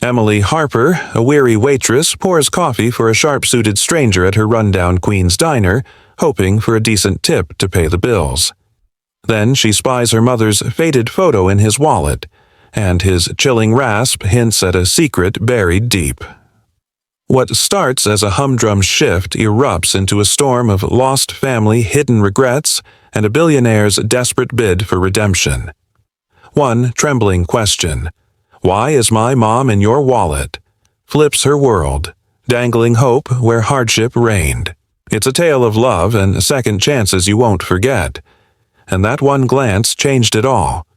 Emily Harper, a weary waitress, pours coffee for a sharp-suited stranger at her rundown Queen's diner, hoping for a decent tip to pay the bills. Then she spies her mother's faded photo in his wallet, and his chilling rasp hints at a secret buried deep. What starts as a humdrum shift erupts into a storm of lost family, hidden regrets, and a billionaire's desperate bid for redemption. One trembling question, "Why is my mom in your wallet?" flips her world, dangling hope where hardship reigned. It's a tale of love and second chances you won't forget. And that one glance changed it all.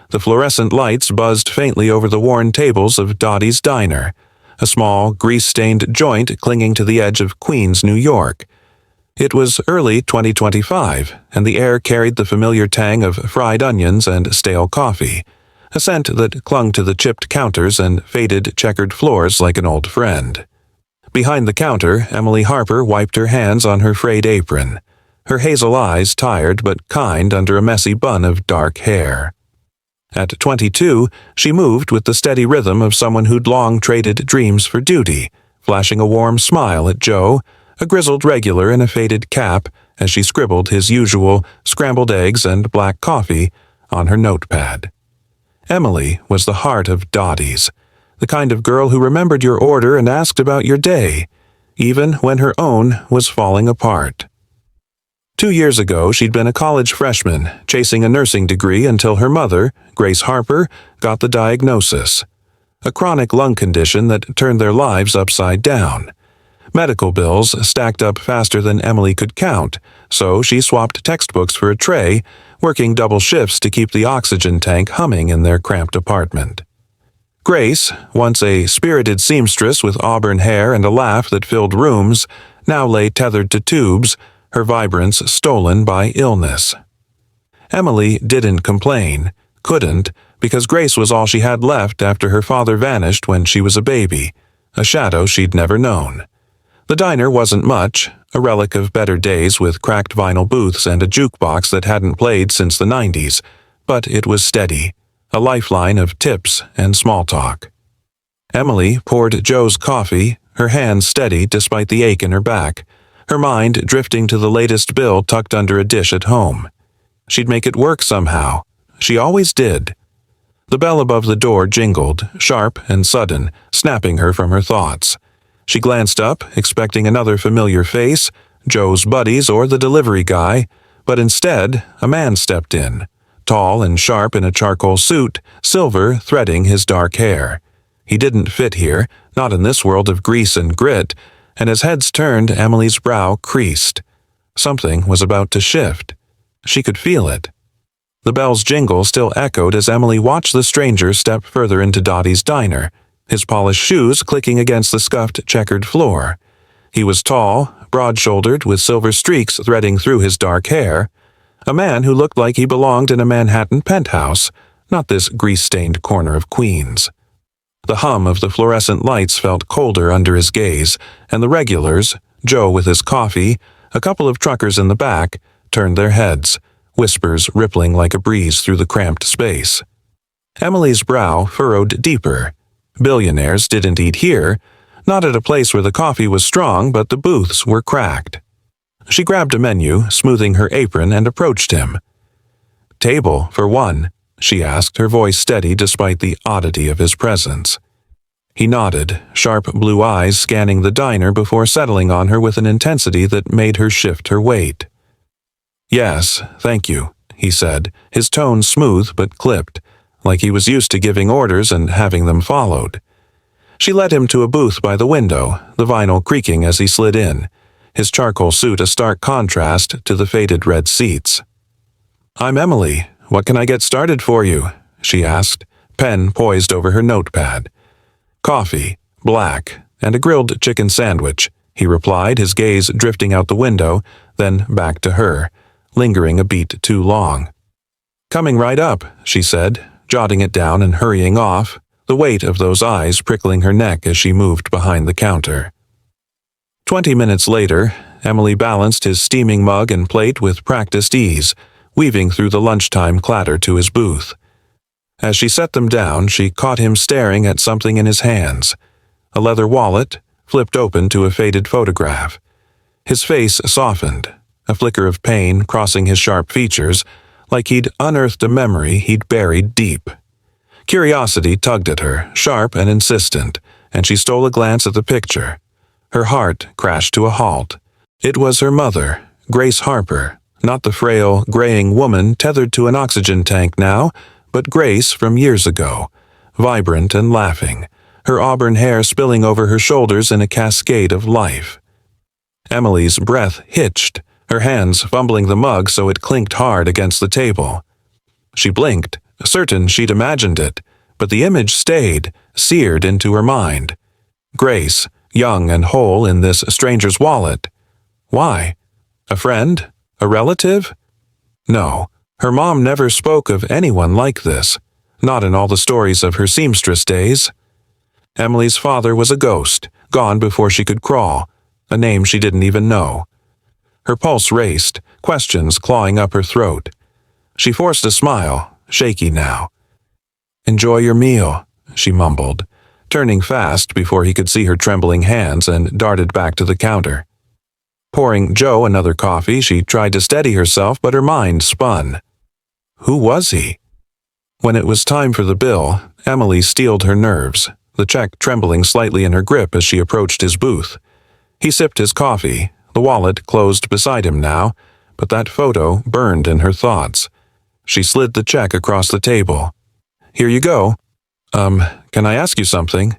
The fluorescent lights buzzed faintly over the worn tables of Dottie's Diner, a small, grease-stained joint clinging to the edge of Queens, New York. It was early 2025, and the air carried the familiar tang of fried onions and stale coffee, a scent that clung to the chipped counters and faded checkered floors like an old friend. Behind the counter, Emily Harper wiped her hands on her frayed apron, her hazel eyes tired but kind under a messy bun of dark hair. At 22, she moved with the steady rhythm of someone who'd long traded dreams for duty, flashing a warm smile at Joe, a grizzled regular in a faded cap, as she scribbled his usual scrambled eggs and black coffee on her notepad. Emily was the heart of Dottie's, the kind of girl who remembered your order and asked about your day, even when her own was falling apart. 2 years ago, she'd been a college freshman, chasing a nursing degree until her mother, Grace Harper, got the diagnosis. A chronic lung condition that turned their lives upside down. Medical bills stacked up faster than Emily could count, so she swapped textbooks for a tray, working double shifts to keep the oxygen tank humming in their cramped apartment. Grace, once a spirited seamstress with auburn hair and a laugh that filled rooms, now lay tethered to tubes, her vibrance stolen by illness. Emily didn't complain, couldn't, because Grace was all she had left after her father vanished when she was a baby, a shadow she'd never known. The diner wasn't much, a relic of better days with cracked vinyl booths and a jukebox that hadn't played since the 90s, but it was steady, a lifeline of tips and small talk. Emily poured Joe's coffee, her hands steady despite the ache in her back, her mind drifting to the latest bill tucked under a dish at home. She'd make it work somehow. She always did. The bell above the door jingled, sharp and sudden, snapping her from her thoughts. She glanced up, expecting another familiar face, Joe's buddies or the delivery guy, but instead, a man stepped in, tall and sharp in a charcoal suit, silver threading his dark hair. He didn't fit here, not in this world of grease and grit, and as heads turned, Emily's brow creased. Something was about to shift. She could feel it. The bell's jingle still echoed as Emily watched the stranger step further into Dottie's Diner, his polished shoes clicking against the scuffed, checkered floor. He was tall, broad-shouldered, with silver streaks threading through his dark hair, a man who looked like he belonged in a Manhattan penthouse, not this grease-stained corner of Queens. The hum of the fluorescent lights felt colder under his gaze, and the regulars, Joe with his coffee, a couple of truckers in the back, turned their heads, whispers rippling like a breeze through the cramped space. Emily's brow furrowed deeper. Billionaires didn't eat here, not at a place where the coffee was strong, but the booths were cracked. She grabbed a menu, smoothing her apron, and approached him. "Table, for one," she asked, her voice steady despite the oddity of his presence. He nodded, sharp blue eyes scanning the diner before settling on her with an intensity that made her shift her weight. "Yes, thank you," he said, his tone smooth but clipped, like he was used to giving orders and having them followed. She led him to a booth by the window, the vinyl creaking as he slid in, his charcoal suit a stark contrast to the faded red seats. "I'm Emily. What can I get started for you?" she asked, pen poised over her notepad. "Coffee, black, and a grilled chicken sandwich," he replied, his gaze drifting out the window, then back to her, lingering a beat too long. "Coming right up," she said, jotting it down and hurrying off, the weight of those eyes prickling her neck as she moved behind the counter. 20 minutes later, Emily balanced his steaming mug and plate with practiced ease, weaving through the lunchtime clatter to his booth. As she set them down, she caught him staring at something in his hands. A leather wallet, flipped open to a faded photograph. His face softened, a flicker of pain crossing his sharp features, like he'd unearthed a memory he'd buried deep. Curiosity tugged at her, sharp and insistent, and she stole a glance at the picture. Her heart crashed to a halt. It was her mother, Grace Harper, not the frail, graying woman tethered to an oxygen tank now, but Grace from years ago, vibrant and laughing, her auburn hair spilling over her shoulders in a cascade of life. Emily's breath hitched, her hands fumbling the mug so it clinked hard against the table. She blinked, certain she'd imagined it, but the image stayed, seared into her mind. Grace, young and whole in this stranger's wallet. Why? A friend? A relative? No, her mom never spoke of anyone like this, not in all the stories of her seamstress days. Emily's father was a ghost, gone before she could crawl, a name she didn't even know. Her pulse raced, questions clawing up her throat. She forced a smile, shaky now. "Enjoy your meal," she mumbled, turning fast before he could see her trembling hands, and darted back to the counter. Pouring Joe another coffee, she tried to steady herself, but her mind spun. Who was he? When it was time for the bill, Emily steeled her nerves, the check trembling slightly in her grip as she approached his booth. He sipped his coffee, the wallet closed beside him now, but that photo burned in her thoughts. She slid the check across the table. "Here you go. Can I ask you something?"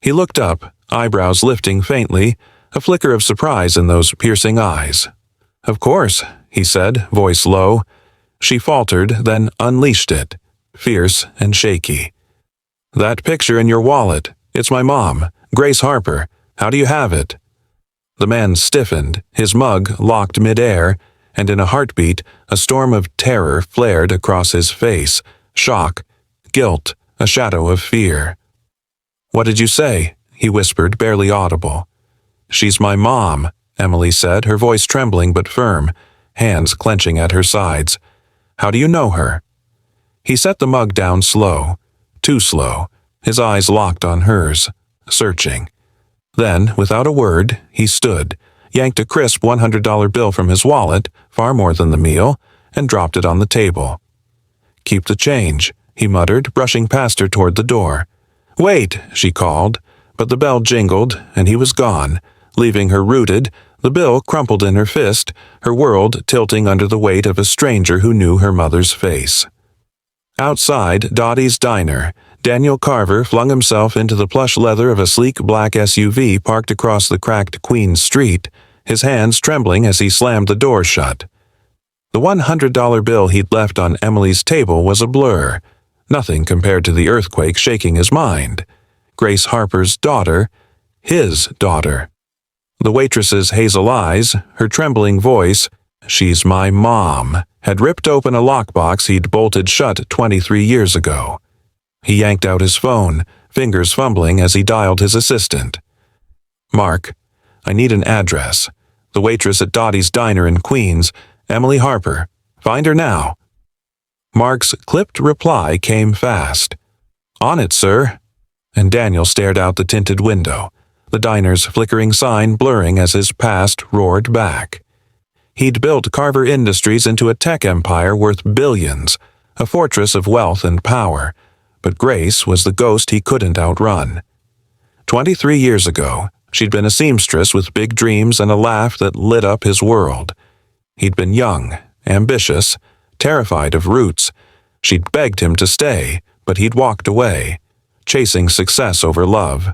He looked up, eyebrows lifting faintly, a flicker of surprise in those piercing eyes. "Of course," he said, voice low. She faltered, then unleashed it, fierce and shaky. "That picture in your wallet. It's my mom, Grace Harper. How do you have it?" The man stiffened, his mug locked midair, and in a heartbeat, a storm of terror flared across his face, shock, guilt, a shadow of fear. "What did you say?" he whispered, barely audible. "She's my mom," Emily said, her voice trembling but firm, hands clenching at her sides. "How do you know her?" He set the mug down slow, too slow, his eyes locked on hers, searching. Then, without a word, he stood, yanked a crisp $100 bill from his wallet, far more than the meal, and dropped it on the table. "Keep the change," he muttered, brushing past her toward the door. "Wait," she called, but the bell jingled, and he was gone, leaving her rooted, the bill crumpled in her fist, her world tilting under the weight of a stranger who knew her mother's face. Outside Dottie's diner, Daniel Carver flung himself into the plush leather of a sleek black SUV parked across the cracked Queen's Street, his hands trembling as he slammed the door shut. The $100 bill he'd left on Emily's table was a blur, nothing compared to the earthquake shaking his mind. Grace Harper's daughter, his daughter. The waitress's hazel eyes, her trembling voice, "She's my mom," had ripped open a lockbox he'd bolted shut 23 years ago. He yanked out his phone, fingers fumbling as he dialed his assistant. "Mark, I need an address. The waitress at Dottie's diner in Queens, Emily Harper. Find her now." Mark's clipped reply came fast. "On it, sir." And Daniel stared out the tinted window, the diner's flickering sign blurring as his past roared back. He'd built Carver Industries into a tech empire worth billions, a fortress of wealth and power, but Grace was the ghost he couldn't outrun. 23 years ago, she'd been a seamstress with big dreams and a laugh that lit up his world. He'd been young, ambitious, terrified of roots. She'd begged him to stay, but he'd walked away, chasing success over love,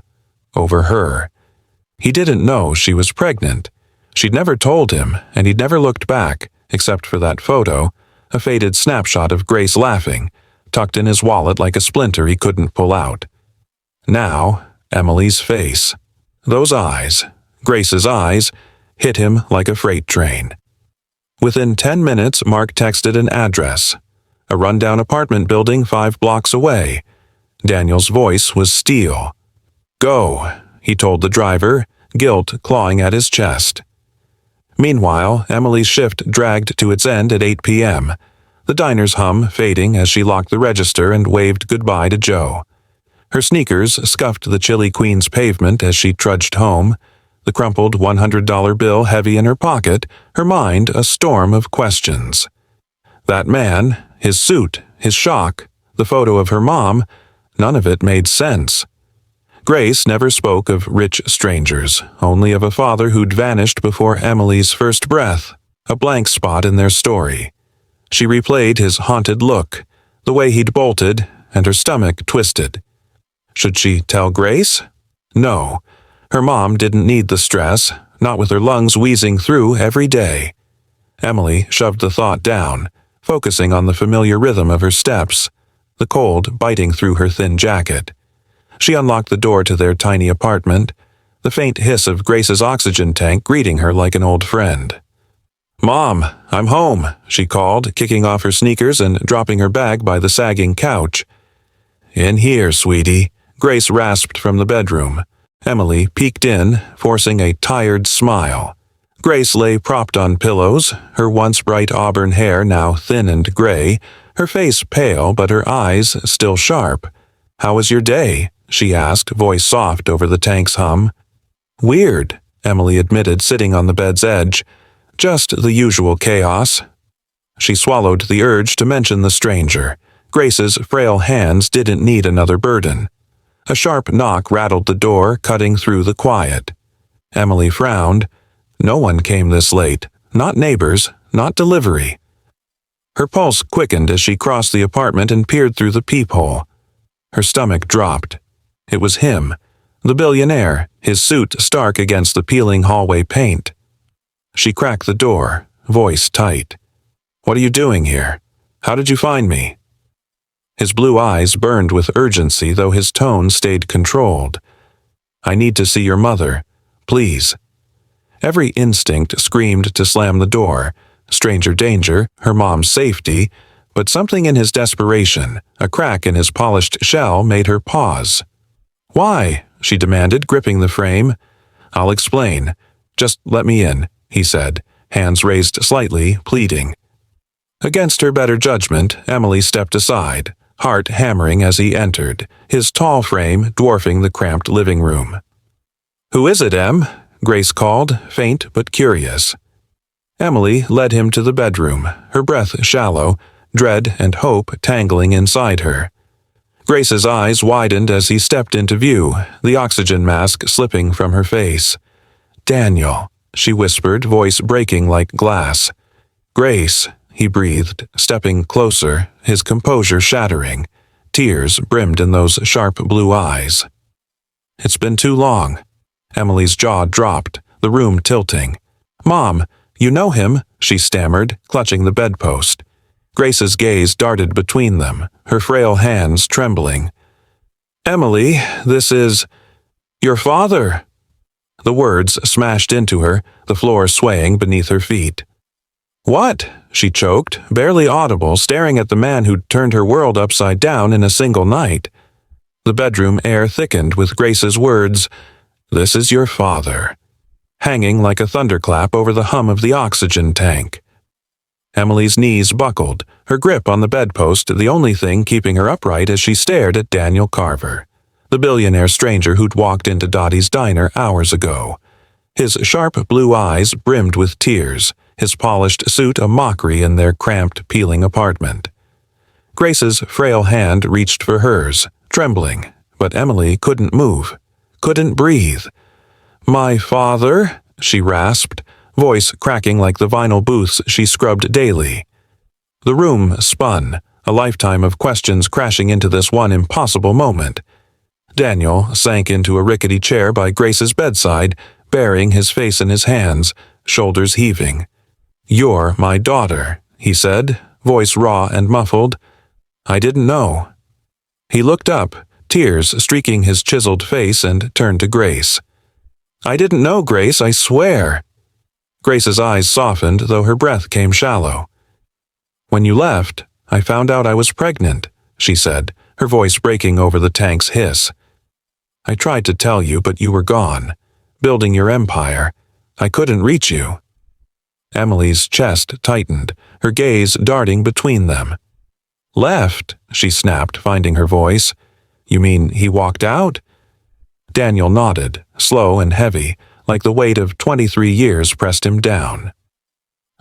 over her. He didn't know she was pregnant. She'd never told him, and he'd never looked back, except for that photo, a faded snapshot of Grace laughing, tucked in his wallet like a splinter he couldn't pull out. Now, Emily's face. Those eyes, Grace's eyes, hit him like a freight train. Within 10 minutes, Mark texted an address. A rundown apartment building 5 blocks away. Daniel's voice was steel. "Go," he told the driver, guilt clawing at his chest. Meanwhile, Emily's shift dragged to its end at 8 p.m. the diner's hum fading as she locked the register and waved goodbye to Joe. Her sneakers scuffed the chilly Queens pavement as she trudged home, the crumpled $100 bill heavy in her pocket, her mind a storm of questions. That man, his suit, his shock, the photo of her mom, none of it made sense. Grace never spoke of rich strangers, only of a father who'd vanished before Emily's first breath, a blank spot in their story. She replayed his haunted look, the way he'd bolted, and her stomach twisted. Should she tell Grace? No. Her mom didn't need the stress, not with her lungs wheezing through every day. Emily shoved the thought down, focusing on the familiar rhythm of her steps, the cold biting through her thin jacket. She unlocked the door to their tiny apartment, the faint hiss of Grace's oxygen tank greeting her like an old friend. "Mom, I'm home," she called, kicking off her sneakers and dropping her bag by the sagging couch. "In here, sweetie," Grace rasped from the bedroom. Emily peeked in, forcing a tired smile. Grace lay propped on pillows, her once bright auburn hair now thin and gray, her face pale but her eyes still sharp. "How was your day?" she asked, voice soft over the tank's hum. "Weird," Emily admitted, sitting on the bed's edge. "Just the usual chaos." She swallowed the urge to mention the stranger. Grace's frail hands didn't need another burden. A sharp knock rattled the door, cutting through the quiet. Emily frowned. No one came this late. Not neighbors, not delivery. Her pulse quickened as she crossed the apartment and peered through the peephole. Her stomach dropped. It was him, the billionaire, his suit stark against the peeling hallway paint. She cracked the door, voice tight. "What are you doing here? How did you find me?" His blue eyes burned with urgency, though his tone stayed controlled. "I need to see your mother. Please." Every instinct screamed to slam the door. Stranger danger, her mom's safety, but something in his desperation, a crack in his polished shell, made her pause. "Why?" she demanded, gripping the frame. "I'll explain. Just let me in," he said, hands raised slightly, pleading. Against her better judgment, Emily stepped aside, heart hammering as he entered, his tall frame dwarfing the cramped living room. "Who is it, Em?" Grace called, faint but curious. Emily led him to the bedroom, her breath shallow, dread and hope tangling inside her. Grace's eyes widened as he stepped into view, the oxygen mask slipping from her face. "Daniel," she whispered, voice breaking like glass. "Grace," he breathed, stepping closer, his composure shattering. Tears brimmed in those sharp blue eyes. "It's been too long." Emily's jaw dropped, the room tilting. "Mom, you know him," she stammered, clutching the bedpost. Grace's gaze darted between them, her frail hands trembling. "Emily, this is... your father." The words smashed into her, the floor swaying beneath her feet. "What?" she choked, barely audible, staring at the man who'd turned her world upside down in a single night. The bedroom air thickened with Grace's words, "This is your father," hanging like a thunderclap over the hum of the oxygen tank. Emily's knees buckled, her grip on the bedpost the only thing keeping her upright as she stared at Daniel Carver, the billionaire stranger who'd walked into Dottie's diner hours ago. His sharp blue eyes brimmed with tears, his polished suit a mockery in their cramped, peeling apartment. Grace's frail hand reached for hers, trembling, but Emily couldn't move, couldn't breathe. "My father?" she rasped, voice cracking like the vinyl booths she scrubbed daily. The room spun, a lifetime of questions crashing into this one impossible moment. Daniel sank into a rickety chair by Grace's bedside, burying his face in his hands, shoulders heaving. "You're my daughter," he said, voice raw and muffled. "I didn't know." He looked up, tears streaking his chiseled face, and turned to Grace. "I didn't know, Grace, I swear." Grace's eyes softened, though her breath came shallow. "When you left, I found out I was pregnant," she said, her voice breaking over the tank's hiss. "I tried to tell you, but you were gone, building your empire. I couldn't reach you." Emily's chest tightened, her gaze darting between them. "Left?" she snapped, finding her voice. "You mean he walked out?" Daniel nodded, slow and heavy, like the weight of 23 years pressed him down.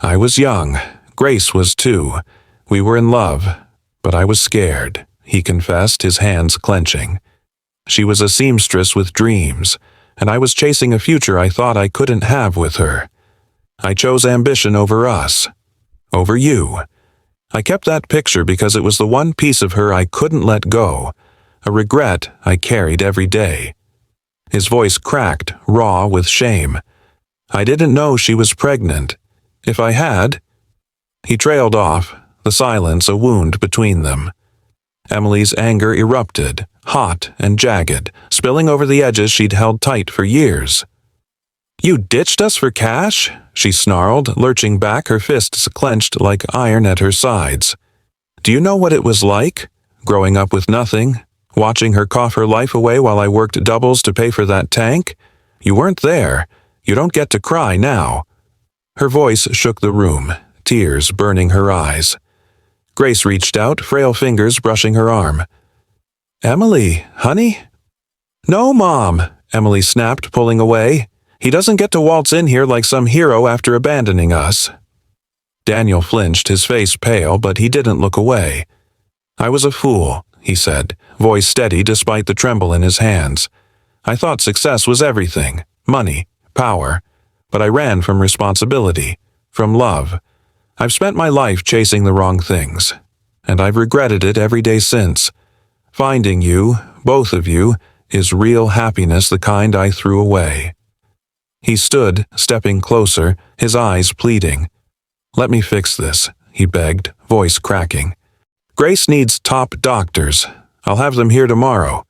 "I was young. Grace was too. We were in love, but I was scared," he confessed, his hands clenching. "She was a seamstress with dreams, and I was chasing a future I thought I couldn't have with her. I chose ambition over us. Over you. I kept that picture because it was the one piece of her I couldn't let go, a regret I carried every day." His voice cracked, raw with shame. "I didn't know she was pregnant. If I had—" He trailed off, the silence a wound between them. Emily's anger erupted, hot and jagged, spilling over the edges she'd held tight for years. "You ditched us for cash?" she snarled, lurching back, her fists clenched like iron at her sides. "Do you know what it was like, growing up with nothing, watching her cough her life away while I worked doubles to pay for that tank? You weren't there. You don't get to cry now." Her voice shook the room, tears burning her eyes. Grace reached out, frail fingers brushing her arm. "Emily, honey?" "No, Mom," Emily snapped, pulling away. "He doesn't get to waltz in here like some hero after abandoning us." Daniel flinched, his face pale, but he didn't look away. "I was a fool," he said, voice steady despite the tremble in his hands. "I thought success was everything, money, power, but I ran from responsibility, from love. I've spent my life chasing the wrong things, and I've regretted it every day since. Finding you, both of you, is real happiness, the kind I threw away." He stood, stepping closer, his eyes pleading. "Let me fix this," he begged, voice cracking. "Grace needs top doctors. I'll have them here tomorrow.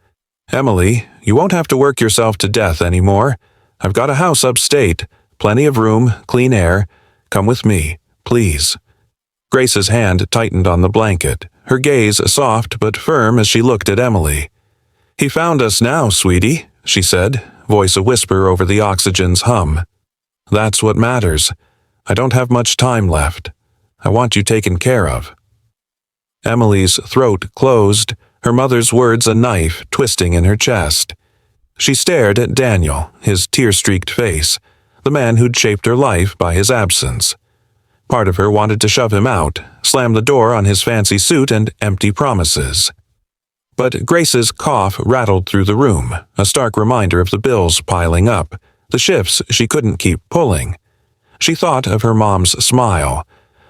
Emily, you won't have to work yourself to death anymore. I've got a house upstate, plenty of room, clean air. Come with me, please." Grace's hand tightened on the blanket, her gaze soft but firm as she looked at Emily. "He found us now, sweetie," she said, voice a whisper over the oxygen's hum. "That's what matters. I don't have much time left. I want you taken care of." Emily's throat closed, her mother's words a knife twisting in her chest. She stared at Daniel, his tear-streaked face, the man who'd shaped her life by his absence. Part of her wanted to shove him out, slam the door on his fancy suit and empty promises. But Grace's cough rattled through the room, a stark reminder of the bills piling up, the shifts she couldn't keep pulling. She thought of her mom's smile,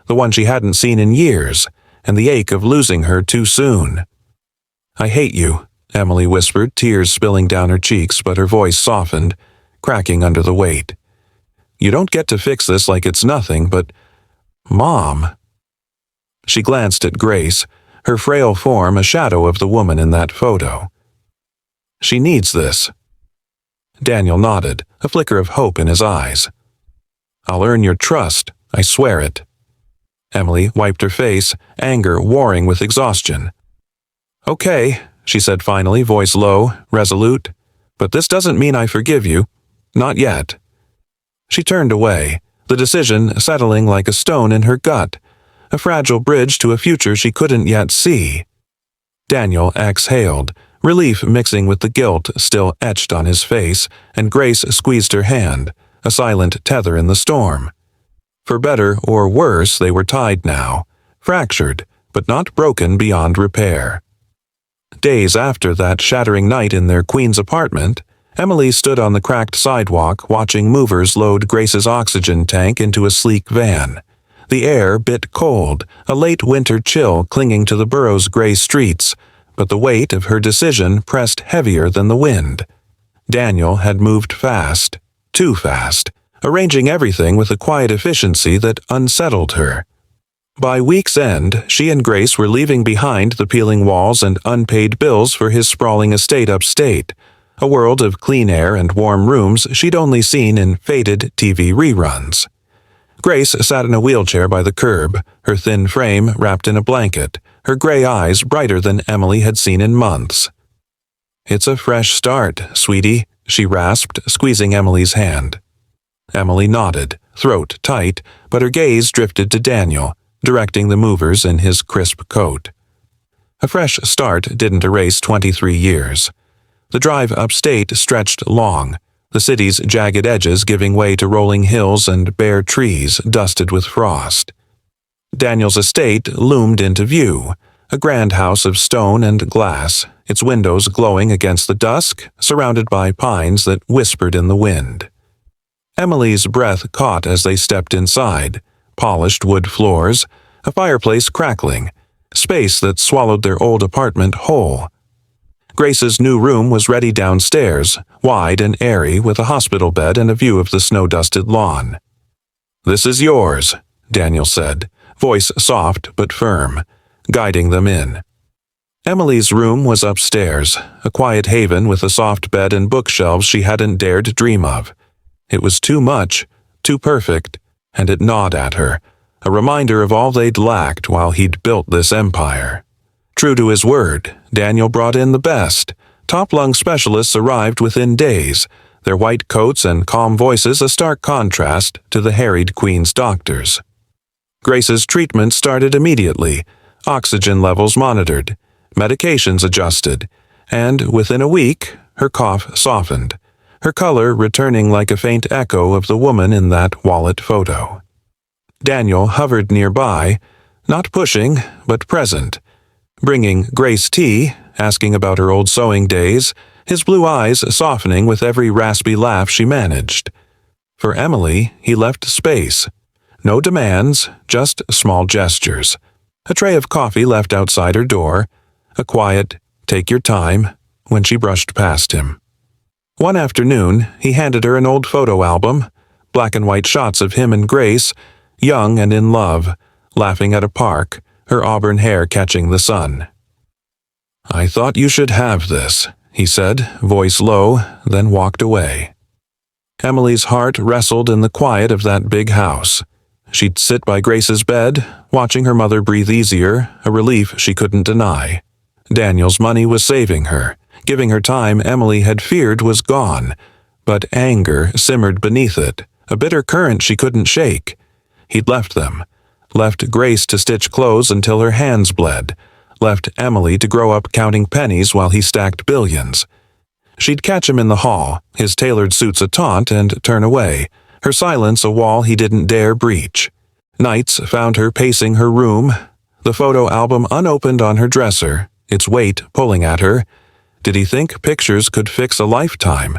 the one she hadn't seen in years, and the ache of losing her too soon. "I hate you," Emily whispered, tears spilling down her cheeks, but her voice softened, cracking under the weight. "You don't get to fix this like it's nothing, but... Mom." She glanced at Grace, her frail form a shadow of the woman in that photo. "She needs this." Daniel nodded, a flicker of hope in his eyes. "I'll earn your trust, I swear it." Emily wiped her face, anger warring with exhaustion. "Okay," she said finally, voice low, resolute. "But this doesn't mean I forgive you. Not yet." She turned away, the decision settling like a stone in her gut, a fragile bridge to a future she couldn't yet see. Daniel exhaled, relief mixing with the guilt still etched on his face, and Grace squeezed her hand, a silent tether in the storm. For better or worse, they were tied now, fractured, but not broken beyond repair. Days after that shattering night in their Queens apartment, Emily stood on the cracked sidewalk watching movers load Grace's oxygen tank into a sleek van. The air bit cold, a late winter chill clinging to the borough's gray streets, but the weight of her decision pressed heavier than the wind. Daniel had moved fast, too fast, arranging everything with a quiet efficiency that unsettled her. By week's end, she and Grace were leaving behind the peeling walls and unpaid bills for his sprawling estate upstate, a world of clean air and warm rooms she'd only seen in faded TV reruns. Grace sat in a wheelchair by the curb, her thin frame wrapped in a blanket, her gray eyes brighter than Emily had seen in months. "It's a fresh start, sweetie," she rasped, squeezing Emily's hand. Emily nodded, throat tight, but her gaze drifted to Daniel, directing the movers in his crisp coat. A fresh start didn't erase 23 years. The drive upstate stretched long, the city's jagged edges giving way to rolling hills and bare trees dusted with frost. Daniel's estate loomed into view, a grand house of stone and glass, its windows glowing against the dusk, surrounded by pines that whispered in the wind. Emily's breath caught as they stepped inside, polished wood floors, a fireplace crackling, space that swallowed their old apartment whole. Grace's new room was ready downstairs, wide and airy with a hospital bed and a view of the snow-dusted lawn. "This is yours," Daniel said, voice soft but firm, guiding them in. Emily's room was upstairs, a quiet haven with a soft bed and bookshelves she hadn't dared dream of. It was too much, too perfect, and it gnawed at her, a reminder of all they'd lacked while he'd built this empire. True to his word, Daniel brought in the best. Top lung specialists arrived within days, their white coats and calm voices a stark contrast to the harried Queen's doctors. Grace's treatment started immediately, oxygen levels monitored, medications adjusted, and within a week, her cough softened, her color returning like a faint echo of the woman in that wallet photo. Daniel hovered nearby, not pushing, but present, bringing Grace tea, asking about her old sewing days, his blue eyes softening with every raspy laugh she managed. For Emily, he left space. No demands, just small gestures. A tray of coffee left outside her door, a quiet, "take your time," when she brushed past him. One afternoon, he handed her an old photo album, black and white shots of him and Grace, young and in love, laughing at a park, her auburn hair catching the sun. "I thought you should have this," he said, voice low, then walked away. Emily's heart wrestled in the quiet of that big house. She'd sit by Grace's bed, watching her mother breathe easier, a relief she couldn't deny. Daniel's money was saving her, giving her time Emily had feared was gone, but anger simmered beneath it, a bitter current she couldn't shake. He'd left them, left Grace to stitch clothes until her hands bled, left Emily to grow up counting pennies while he stacked billions. She'd catch him in the hall, his tailored suits a taunt, and turn away, her silence a wall he didn't dare breach. Nights found her pacing her room, the photo album unopened on her dresser, its weight pulling at her. Did he think pictures could fix a lifetime?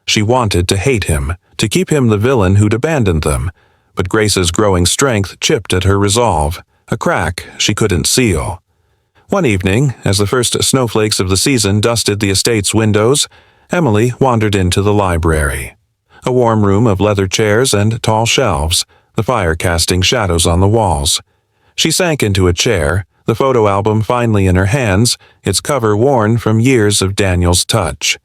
She wanted to hate him, to keep him the villain who'd abandoned them, but Grace's growing strength chipped at her resolve, a crack she couldn't seal. One evening, as the first snowflakes of the season dusted the estate's windows, Emily wandered into the library. A warm room of leather chairs and tall shelves, the fire casting shadows on the walls. She sank into a chair, the photo album finally in her hands, its cover worn from years of Daniel's touch.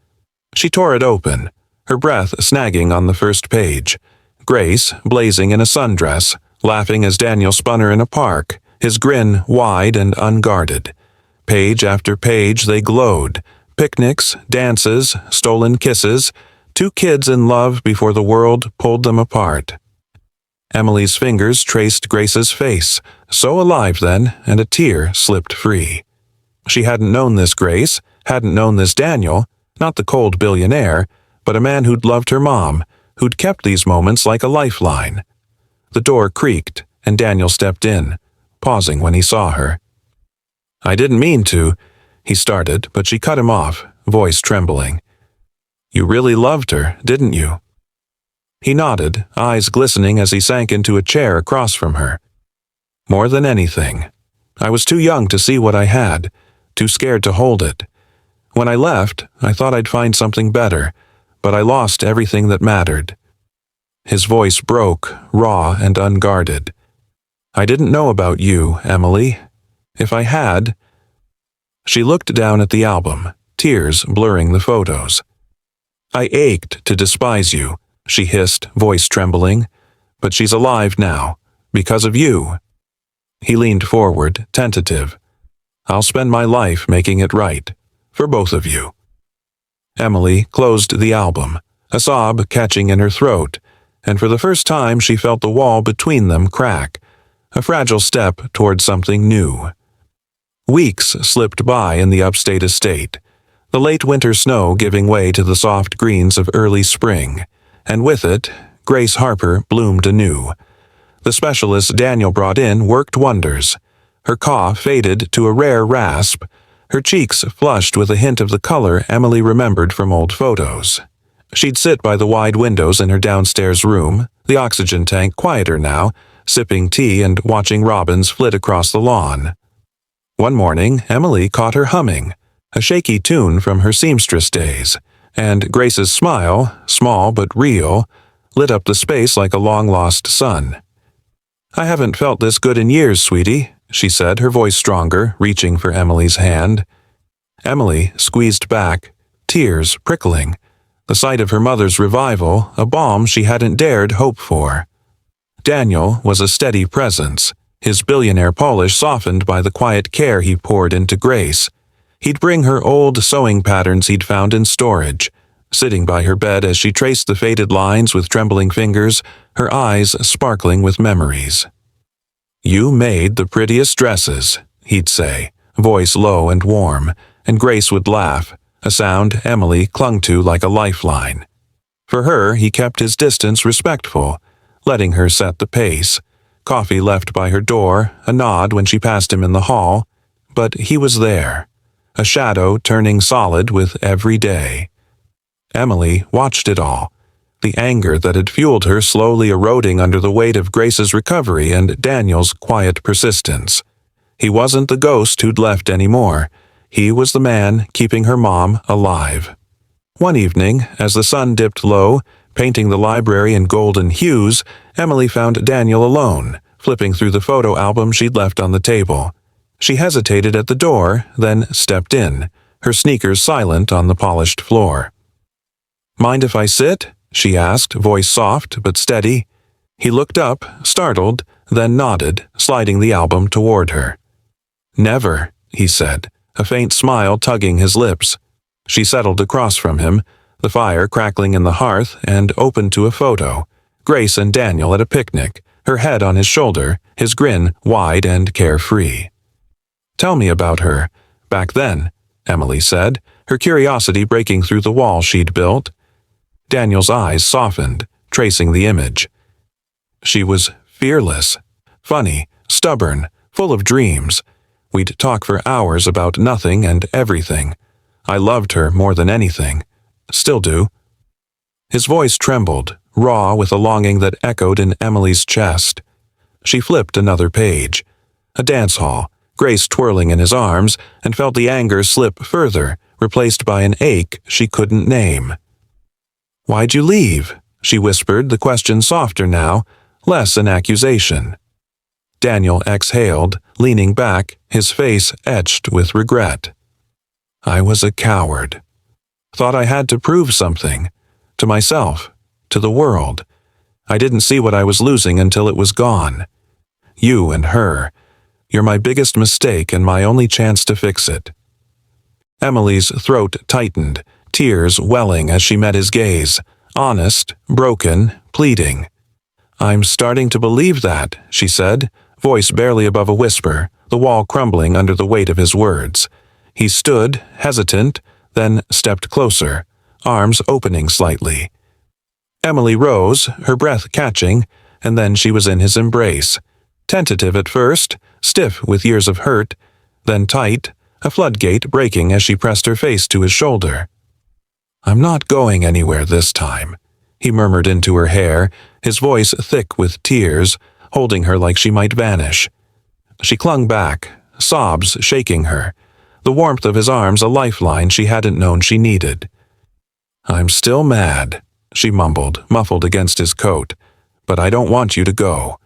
She tore it open, her breath snagging on the first page. Grace, blazing in a sundress, laughing as Daniel spun her in a park, his grin wide and unguarded. Page after page they glowed. Picnics, dances, stolen kisses, two kids in love before the world pulled them apart. Emily's fingers traced Grace's face, so alive then, and a tear slipped free. She hadn't known this Grace, hadn't known this Daniel, not the cold billionaire, but a man who'd loved her mom, who'd kept these moments like a lifeline. The door creaked, and Daniel stepped in, pausing when he saw her. "I didn't mean to," he started, but she cut him off, voice trembling. "You really loved her, didn't you?" He nodded, eyes glistening as he sank into a chair across from her. "More than anything. I was too young to see what I had, too scared to hold it. When I left, I thought I'd find something better, but I lost everything that mattered." His voice broke, raw and unguarded. "I didn't know about you, Emily. If I had—" She looked down at the album, tears blurring the photos. "I ached to despise you," she hissed, voice trembling. "But she's alive now, because of you." He leaned forward, tentative. "I'll spend my life making it right, for both of you." Emily closed the album, a sob catching in her throat, and for the first time she felt the wall between them crack, a fragile step toward something new. Weeks slipped by in the upstate estate, the late winter snow giving way to the soft greens of early spring, and with it, Grace Harper bloomed anew. The specialist Daniel brought in worked wonders. Her cough faded to a rare rasp, her cheeks flushed with a hint of the color Emily remembered from old photos. She'd sit by the wide windows in her downstairs room, the oxygen tank quieter now, sipping tea and watching robins flit across the lawn. One morning, Emily caught her humming, a shaky tune from her seamstress days, and Grace's smile, small but real, lit up the space like a long-lost sun. "I haven't felt this good in years, sweetie," she said, her voice stronger, reaching for Emily's hand. Emily squeezed back, tears prickling, the sight of her mother's revival, a balm she hadn't dared hope for. Daniel was a steady presence, his billionaire polish softened by the quiet care he poured into Grace. He'd bring her old sewing patterns he'd found in storage, sitting by her bed as she traced the faded lines with trembling fingers, her eyes sparkling with memories. "You made the prettiest dresses," he'd say, voice low and warm, and Grace would laugh, a sound Emily clung to like a lifeline. For her, he kept his distance respectful, letting her set the pace. Coffee left by her door, a nod when she passed him in the hall, but he was there, a shadow turning solid with every day. Emily watched it all, the anger that had fueled her slowly eroding under the weight of Grace's recovery and Daniel's quiet persistence. He wasn't the ghost who'd left anymore. He was the man keeping her mom alive. One evening, as the sun dipped low, painting the library in golden hues, Emily found Daniel alone, flipping through the photo album she'd left on the table. She hesitated at the door, then stepped in, her sneakers silent on the polished floor. "Mind if I sit?" she asked, voice soft but steady. He looked up, startled, then nodded, sliding the album toward her. "Never," he said, a faint smile tugging his lips. She settled across from him, the fire crackling in the hearth, and opened to a photo. Grace and Daniel at a picnic, her head on his shoulder, his grin wide and carefree. "Tell me about her. Back then," Emily said, her curiosity breaking through the wall she'd built. Daniel's eyes softened, tracing the image. "She was fearless, funny, stubborn, full of dreams. We'd talk for hours about nothing and everything. I loved her more than anything. Still do." His voice trembled, raw with a longing that echoed in Emily's chest. She flipped another page. A dance hall, Grace twirling in his arms, and felt the anger slip further, replaced by an ache she couldn't name. "Why'd you leave?" she whispered, the question softer now, less an accusation. Daniel exhaled, leaning back, his face etched with regret. "I was a coward. Thought I had to prove something. To myself, to the world. I didn't see what I was losing until it was gone. You and her. You're my biggest mistake and my only chance to fix it." Emily's throat tightened, tears welling as she met his gaze, honest, broken, pleading. "I'm starting to believe that," she said, voice barely above a whisper, the wall crumbling under the weight of his words. He stood, hesitant, then stepped closer, arms opening slightly. Emily rose, her breath catching, and then she was in his embrace. Tentative at first, stiff with years of hurt, then tight, a floodgate breaking as she pressed her face to his shoulder. "I'm not going anywhere this time," he murmured into her hair, his voice thick with tears, holding her like she might vanish. She clung back, sobs shaking her, the warmth of his arms a lifeline she hadn't known she needed. "I'm still mad," she mumbled, muffled against his coat, "but I don't want you to go."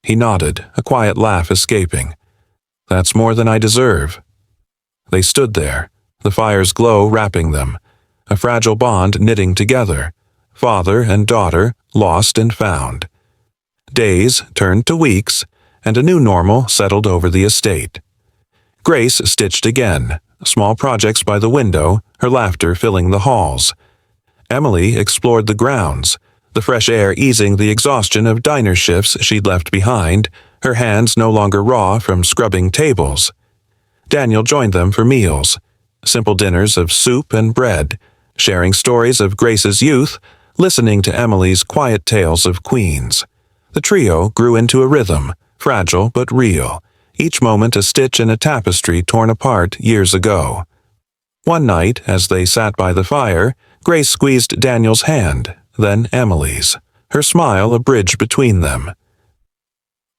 He nodded, a quiet laugh escaping. "That's more than I deserve." They stood there, the fire's glow wrapping them, a fragile bond knitting together, father and daughter lost and found. Days turned to weeks, and a new normal settled over the estate. Grace stitched again, small projects by the window, her laughter filling the halls. Emily explored the grounds, the fresh air easing the exhaustion of diner shifts she'd left behind, her hands no longer raw from scrubbing tables. Daniel joined them for meals, simple dinners of soup and bread, sharing stories of Grace's youth, listening to Emily's quiet tales of Queens. The trio grew into a rhythm, fragile but real, each moment a stitch in a tapestry torn apart years ago. One night, as they sat by the fire, Grace squeezed Daniel's hand, then Emily's, her smile a bridge between them.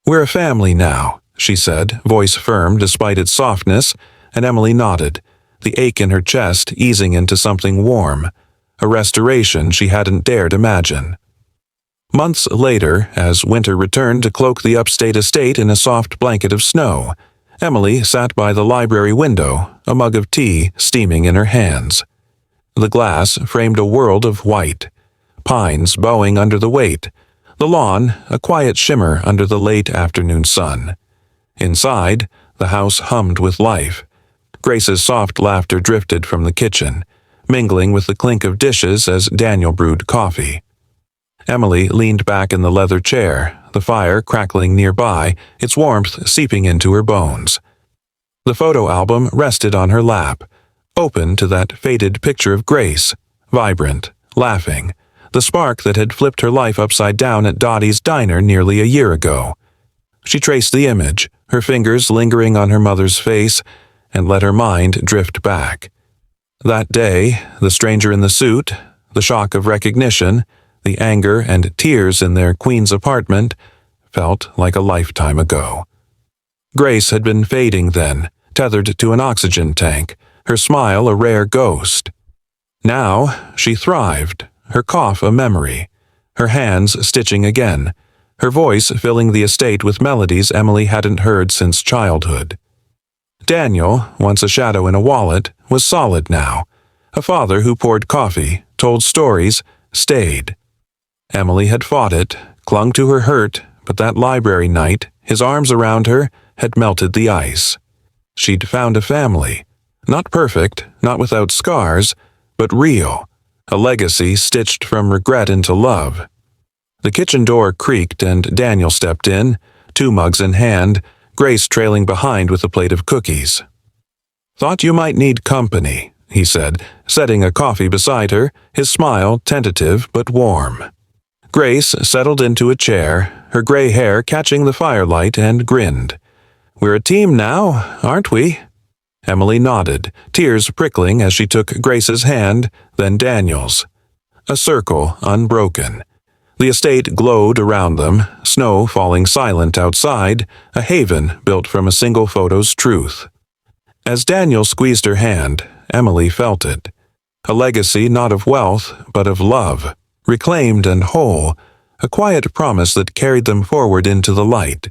"We're a family now," she said, voice firm despite its softness, and Emily nodded, the ache in her chest easing into something warm, a restoration she hadn't dared imagine. Months later, as winter returned to cloak the upstate estate in a soft blanket of snow, Emily sat by the library window, a mug of tea steaming in her hands. The glass framed a world of white, pines bowing under the weight, the lawn a quiet shimmer under the late afternoon sun. Inside, the house hummed with life. Grace's soft laughter drifted from the kitchen, mingling with the clink of dishes as Daniel brewed coffee. Emily leaned back in the leather chair, the fire crackling nearby, its warmth seeping into her bones. The photo album rested on her lap, open to that faded picture of Grace, vibrant, laughing, the spark that had flipped her life upside down at Dottie's diner nearly a year ago. She traced the image, her fingers lingering on her mother's face, and let her mind drift back. That day, the stranger in the suit, the shock of recognition, the anger and tears in their Queens apartment, felt like a lifetime ago. Grace had been fading then, tethered to an oxygen tank, her smile a rare ghost. Now she thrived, her cough a memory, her hands stitching again, her voice filling the estate with melodies Emily hadn't heard since childhood. Daniel, once a shadow in a wallet, was solid now, a father who poured coffee, told stories, stayed. Emily had fought it, clung to her hurt, but that library night, his arms around her, had melted the ice. She'd found a family, not perfect, not without scars, but real, a legacy stitched from regret into love. The kitchen door creaked and Daniel stepped in, 2 mugs in hand, Grace trailing behind with a plate of cookies. "Thought you might need company," he said, setting a coffee beside her, his smile tentative but warm. Grace settled into a chair, her gray hair catching the firelight, and grinned. "We're a team now, aren't we?" Emily nodded, tears prickling as she took Grace's hand, then Daniel's. A circle unbroken. The estate glowed around them, snow falling silent outside, a haven built from a single photo's truth. As Daniel squeezed her hand, Emily felt it. A legacy not of wealth, but of love, reclaimed and whole, a quiet promise that carried them forward into the light.